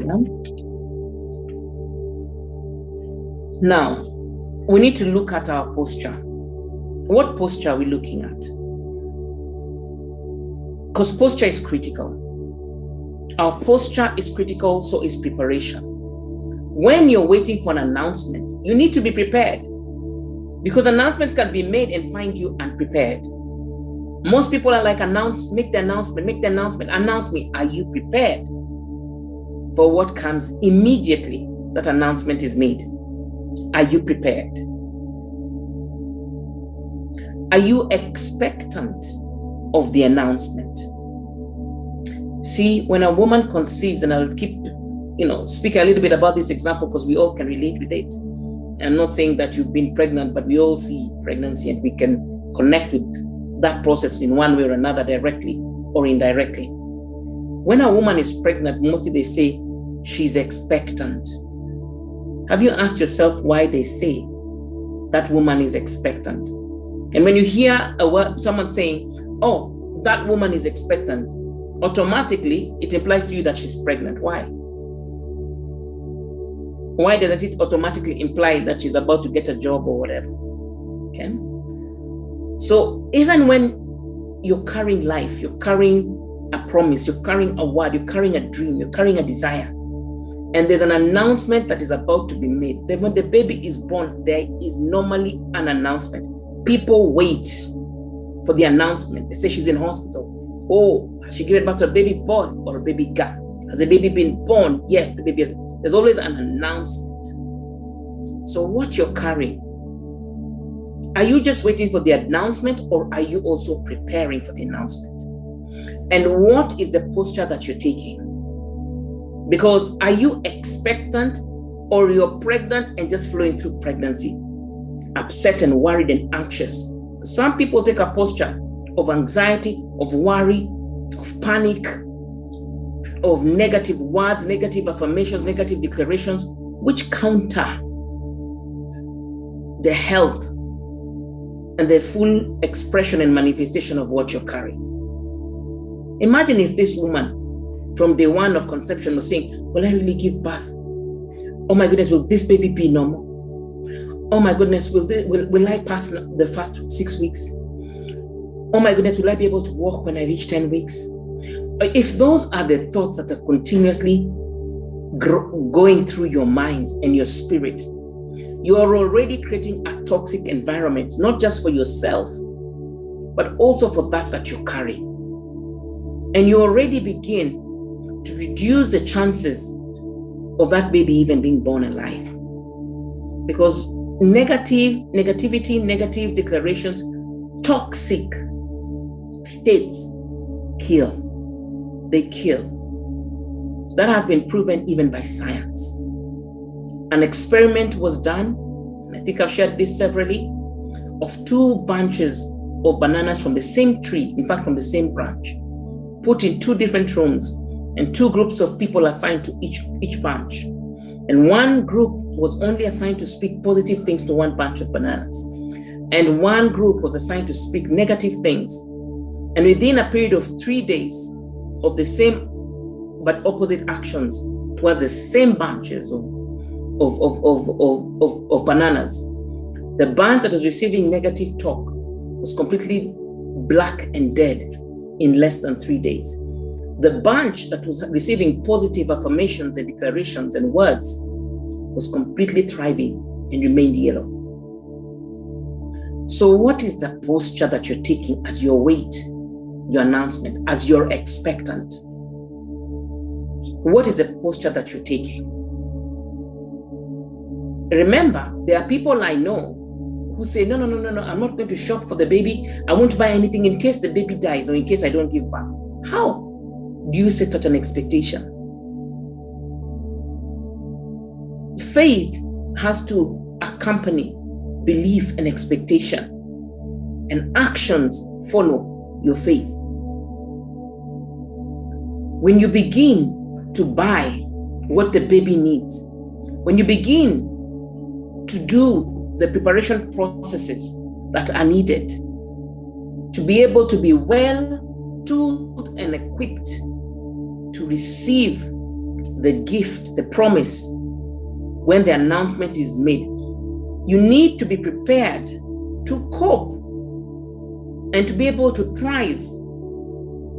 Yeah? Now, we need to look at our posture. What posture are we looking at? Because posture is critical. Our posture is critical, so is preparation. When you're waiting for an announcement, you need to be prepared, because announcements can be made and find you unprepared. Most people are like, make the announcement, announce me. Are you prepared for what comes immediately that announcement is made? Are you prepared? Are you expectant of the announcement? See, when a woman conceives, and I'll keep, speak a little bit about this example because we all can relate with it. I'm not saying that you've been pregnant, but we all see pregnancy and we can connect with that process in one way or another, directly or indirectly. When a woman is pregnant, mostly they say she's expectant. Have you asked yourself why they say that woman is expectant? And when you hear someone saying, oh, that woman is expectant, automatically it implies to you that she's pregnant. Why? Why doesn't it automatically imply that she's about to get a job or whatever? Okay. So even when you're carrying life, you're carrying a promise, you're carrying a word, you're carrying a dream, you're carrying a desire, and there's an announcement that is about to be made. Then when the baby is born, there is normally an announcement. People wait for the announcement. They say she's in hospital. Oh, has she given birth to a baby boy or a baby girl? Has the baby been born? Yes, the baby has. There's always an announcement. So what you're carrying, are you just waiting for the announcement, or are you also preparing for the announcement? And what is the posture that you're taking? Because are you expectant, or you're pregnant and just flowing through pregnancy, upset and worried and anxious? Some people take a posture of anxiety, of worry, of panic, of negative words, negative affirmations, negative declarations, which counter the health and the full expression and manifestation of what you're carrying. Imagine if this woman from day one of conception was saying, will I really give birth? Oh my goodness, will this baby be normal? Oh my goodness, will I pass the first 6 weeks? Oh my goodness, will I be able to walk when I reach 10 weeks? If those are the thoughts that are continuously going through your mind and your spirit, you are already creating a toxic environment, not just for yourself, but also for that you're carrying. And you already begin to reduce the chances of that baby even being born alive. Because negativity, negative declarations, toxic states kill. They kill. That has been proven even by science. An experiment was done, and I think I've shared this severally, of 2 bunches of bananas from the same tree, in fact, from the same branch, put in 2 different rooms, and 2 groups of people assigned to each bunch. And one group was only assigned to speak positive things to one bunch of bananas. And one group was assigned to speak negative things. And within a period of 3 days of the same but opposite actions towards the same bunches of bananas, the bunch that was receiving negative talk was completely black and dead in less than 3 days. The bunch that was receiving positive affirmations and declarations and words was completely thriving and remained yellow. So what is the posture that you're taking as you await your announcement, as you're expectant? What is the posture that you're taking? Remember, there are people I know who say, no, I'm not going to shop for the baby. I won't buy anything in case the baby dies or in case I don't give birth. How do you set such an expectation? Faith has to accompany belief and expectation, and actions follow your faith. When you begin to buy what the baby needs, when you begin to do the preparation processes that are needed to be able to be well tooled and equipped to receive the gift, the promise, when the announcement is made, you need to be prepared to cope and to be able to thrive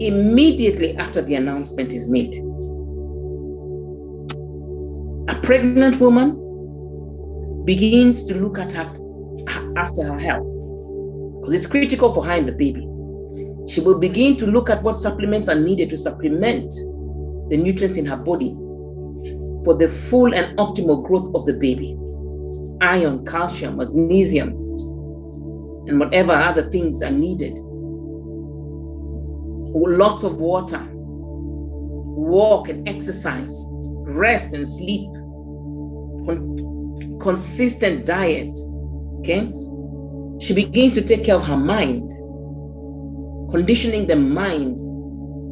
immediately after the announcement is made. A pregnant woman begins to look at after her health, because it's critical for her and the baby. She will begin to look at what supplements are needed to supplement the nutrients in her body for the full and optimal growth of the baby. Iron, calcium, magnesium, and whatever other things are needed. Lots of water, walk and exercise, rest and sleep, consistent diet, okay? She begins to take care of her mind, conditioning the mind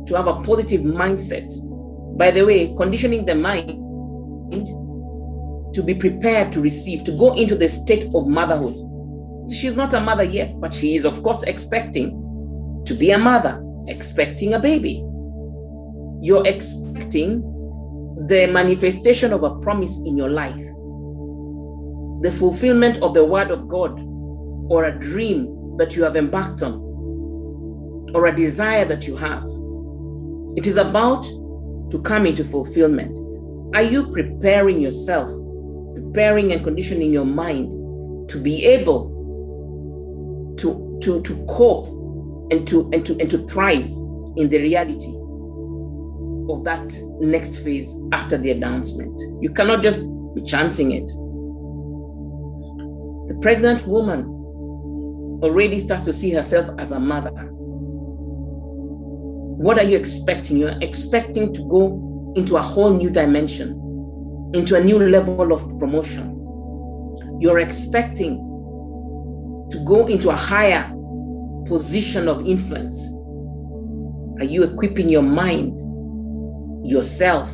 to have a positive mindset. By the way, conditioning the mind to be prepared to receive, to go into the state of motherhood. She's not a mother yet, but she is, of course, expecting to be a mother, expecting a baby. You're expecting the manifestation of a promise in your life, the fulfillment of the word of God, or a dream that you have embarked on, or a desire that you have. It is about to come into fulfillment. Are you preparing yourself, preparing and conditioning your mind to be able to cope and to thrive in the reality of that next phase after the announcement? You cannot just be chancing it. The pregnant woman already starts to see herself as a mother. What are you expecting? You're expecting to go into a whole new dimension, into a new level of promotion. You're expecting to go into a higher position of influence. Are you equipping your mind, yourself,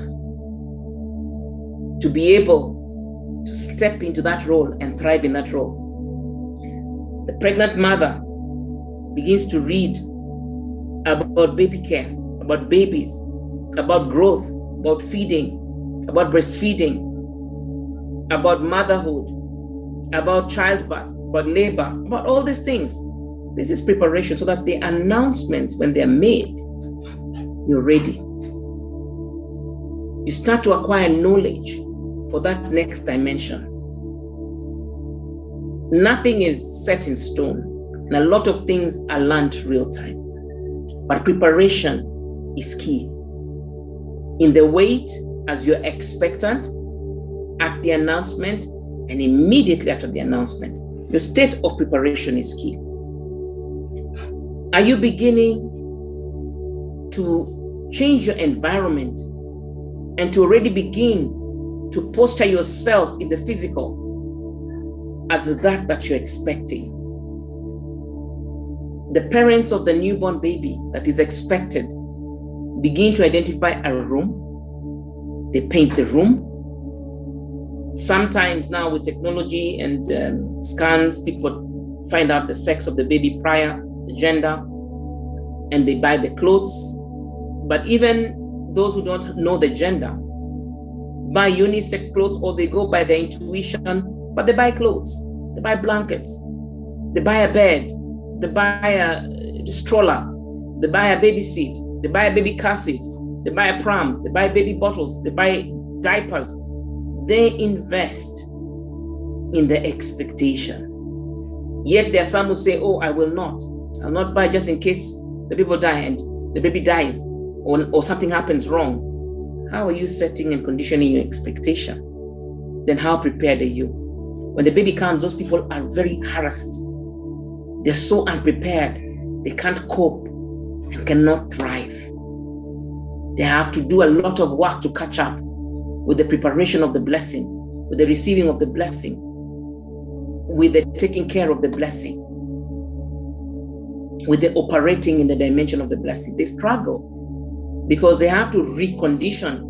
to be able to step into that role and thrive in that role? The pregnant mother begins to read about baby care, about babies, about growth, about feeding, about breastfeeding, about motherhood, about childbirth, about labor, about all these things. This is preparation so that the announcements, when they're made, you're ready. You start to acquire knowledge for that next dimension. Nothing is set in stone, and a lot of things are learned real time. But preparation is key. In the wait, as you're expectant, at the announcement, and immediately after the announcement, your state of preparation is key. Are you beginning to change your environment and to already begin to posture yourself in the physical as that you're expecting? The parents of the newborn baby that is expected begin to identify a room. They paint the room. Sometimes now with technology and scans, people find out the sex of the baby prior, the gender, and they buy the clothes. But even those who don't know the gender buy unisex clothes, or they go by their intuition, but they buy clothes, they buy blankets, they buy a bed, they buy a stroller, they buy a baby seat, they buy a baby car seat, they buy a pram, they buy baby bottles, they buy diapers. They invest in the expectation. Yet there are some who say, oh, I will not. I'll not buy just in case the people die and the baby dies or something happens wrong. How are you setting and conditioning your expectation? Then how prepared are you? When the baby comes, those people are very harassed. They're so unprepared. They can't cope and cannot thrive. They have to do a lot of work to catch up with the preparation of the blessing, with the receiving of the blessing, with the taking care of the blessing, with the operating in the dimension of the blessing. They struggle because they have to recondition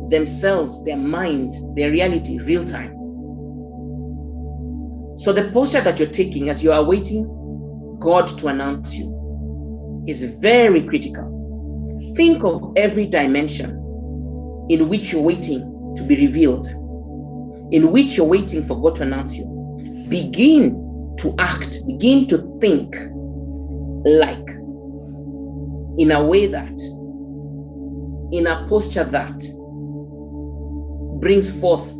themselves, their mind, their reality, real time. So the posture that you're taking as you are waiting God to announce you is very critical. Think of every dimension in which you're waiting to be revealed, in which you're waiting for God to announce you, begin to act, begin to think like, in a way that, in a posture that brings forth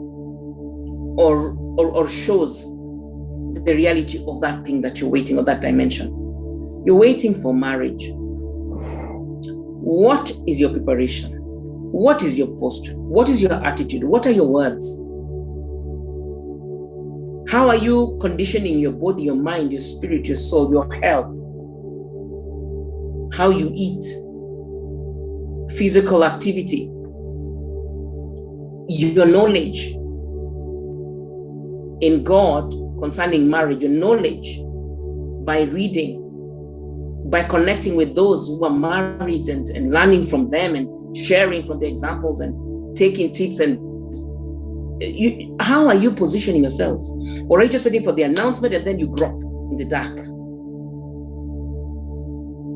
or shows the reality of that thing that you're waiting, or that dimension. You're waiting for marriage. What is your preparation? What is your posture? What is your attitude? What are your words? How are you conditioning your body, your mind, your spirit, your soul, your health? How you eat, physical activity, your knowledge in God concerning marriage, your knowledge by reading, by connecting with those who are married and learning from them and sharing from the examples and taking tips. And how are you positioning yourself? Or are you just waiting for the announcement and then you drop in the dark?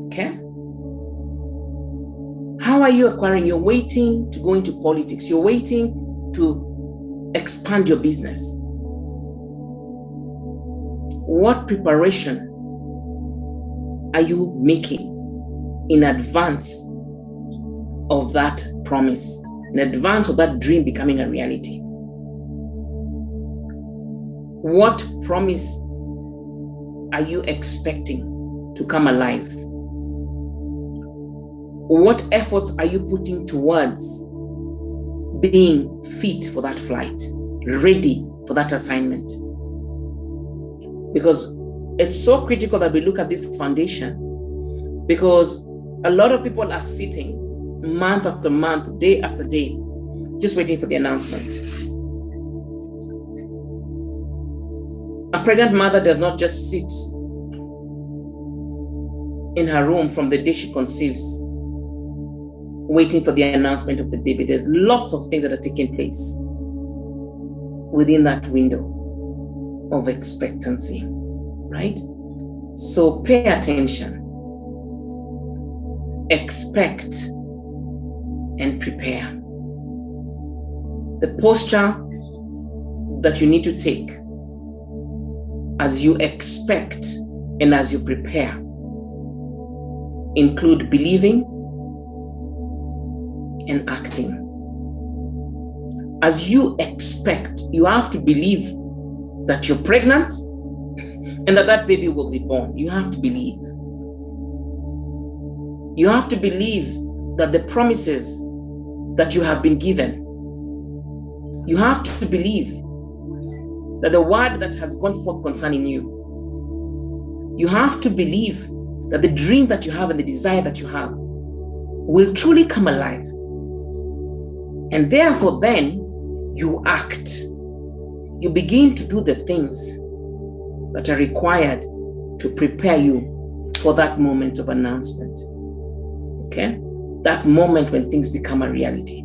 Okay? How are you acquiring? You're waiting to go into politics. You're waiting to expand your business. What preparation are you making in advance of that promise, in advance of that dream becoming a reality? What promise are you expecting to come alive? What efforts are you putting towards being fit for that flight, ready for that assignment? Because it's so critical that we look at this foundation, because a lot of people are sitting month after month, day after day, just waiting for the announcement. A pregnant mother does not just sit in her room from the day she conceives, waiting for the announcement of the baby. There's lots of things that are taking place within that window of expectancy, right? So pay attention, expect, and prepare. The posture that you need to take as you expect and as you prepare include believing and acting. As you expect, you have to believe that you're pregnant and that that baby will be born. You have to believe. You have to believe that the promises that you have been given, you have to believe that the word that has gone forth concerning you, you have to believe that the dream that you have and the desire that you have will truly come alive. And therefore then you act. You begin to do the things that are required to prepare you for that moment of announcement. Okay? That moment when things become a reality.